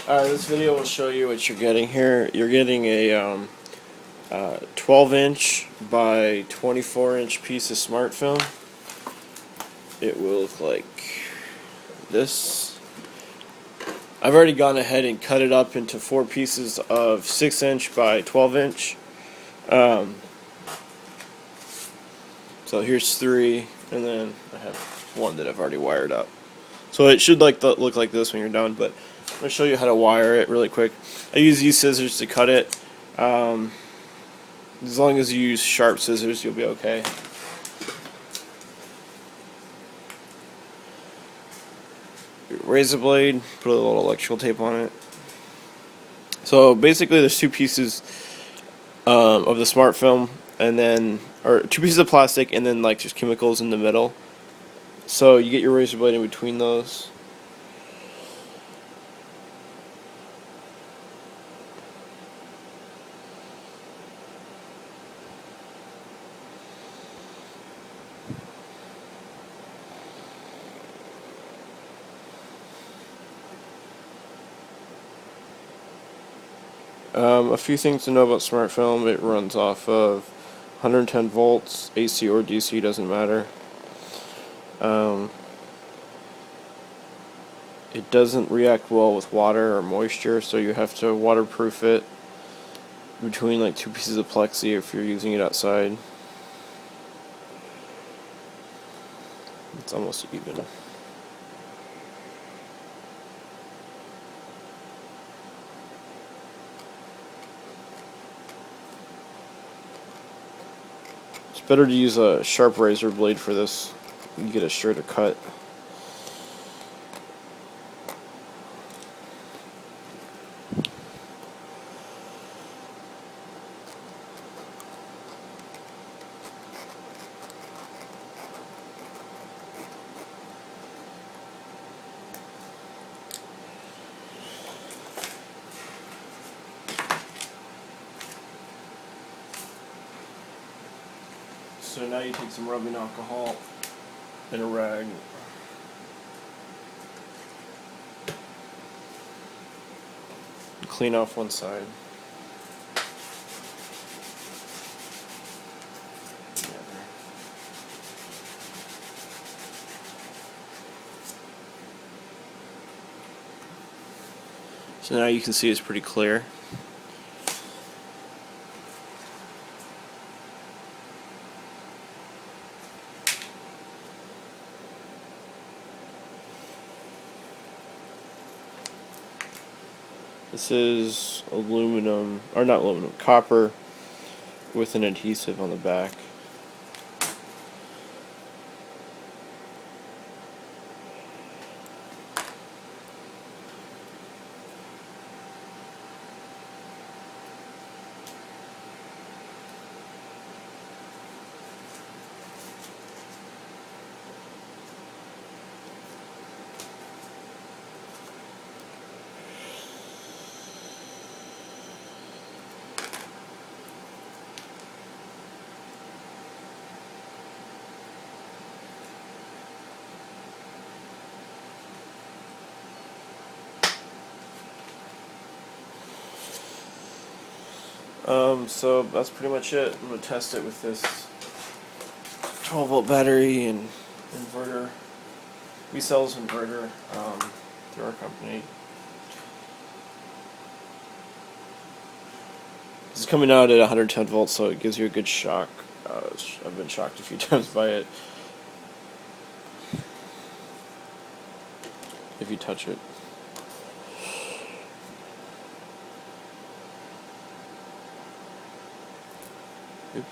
This video will show you what you're getting here. You're getting a 12-inch by 24-inch piece of smart film. It will look like this. I've already gone ahead and cut it up into 4 pieces of 6-inch by 12-inch. So here's 3, and then I have 1 that I've already wired up. So it should look like this when you're done, but I'm going to show you how to wire it really quick. I use these scissors to cut it. As long as you use sharp scissors, you'll be okay. Your razor blade, put a little electrical tape on it. So basically there's 2 pieces of the smart film, and then, or 2 pieces of plastic, and then like just chemicals in the middle. So you get your razor blade in between those. A few things to know about smart film. It runs off of 110 volts, AC or DC, doesn't matter. It doesn't react well with water or moisture, so you have to waterproof it between like 2 pieces of plexi if you're using it outside. It's almost even. It's better to use a sharp razor blade for this. You get a straighter cut. So now you take some rubbing alcohol and a rag. Clean off one side. So now you can see it's pretty clear. This is aluminum, or not aluminum, copper with an adhesive on the back. So that's pretty much it. I'm going to test it with this 12-volt battery and inverter. We sell this inverter through our company. It's coming out at 110 volts, so it gives you a good shock. I've been shocked a few times by it. If you touch it. Oops.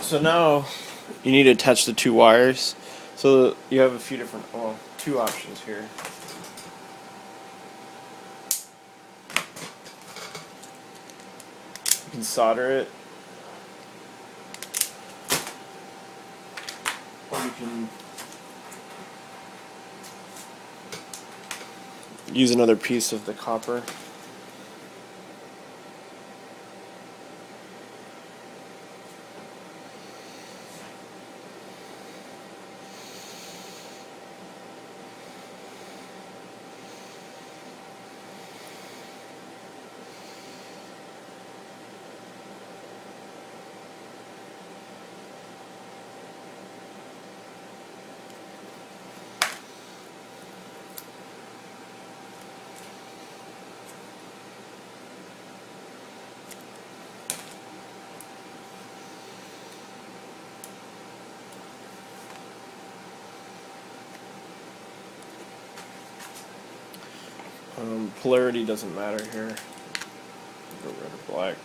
So now you need to attach the 2 wires. So you have a few different, well, 2 options here. You can solder it, or you can use another piece of the copper. Polarity doesn't matter here. Go red or black.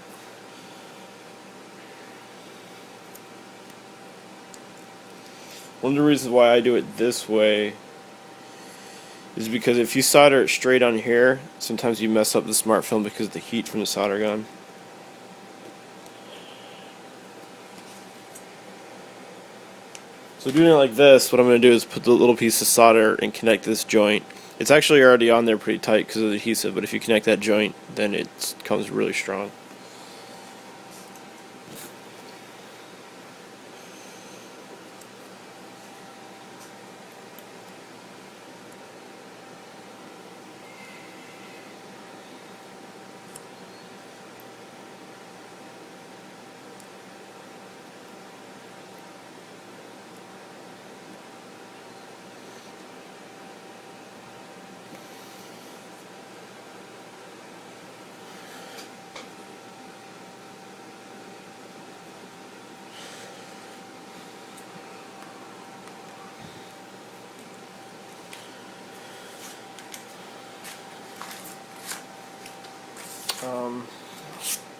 One of the reasons why I do it this way is because if you solder it straight on here, sometimes you mess up the smart film because of the heat from the solder gun. So doing it like this, what I'm going to do is put the little piece of solder and connect this joint. It's actually already on there pretty tight because of the adhesive, but if you connect that joint, then it comes really strong.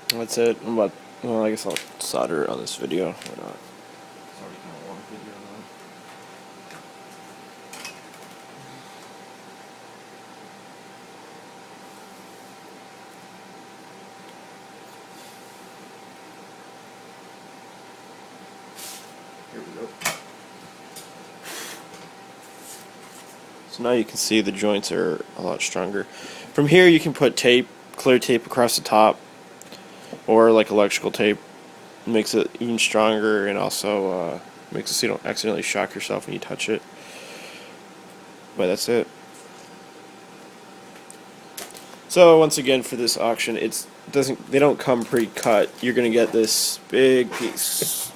That's it. Well, I guess I'll solder it on this video. Why not? It's already kind of a long video now. Here we go. So now you can see the joints are a lot stronger. From here you can put tape, clear tape across the top, or like electrical tape. It makes it even stronger, and also makes it so you don't accidentally shock yourself when you touch it. But that's it. So once again, for this auction, they don't come pre-cut. You're gonna get this big piece.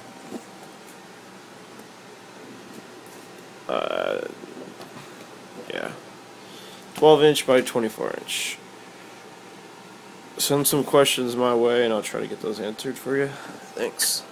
Yeah, 12-inch by 24-inch. Send some questions my way and I'll try to get those answered for you. Thanks.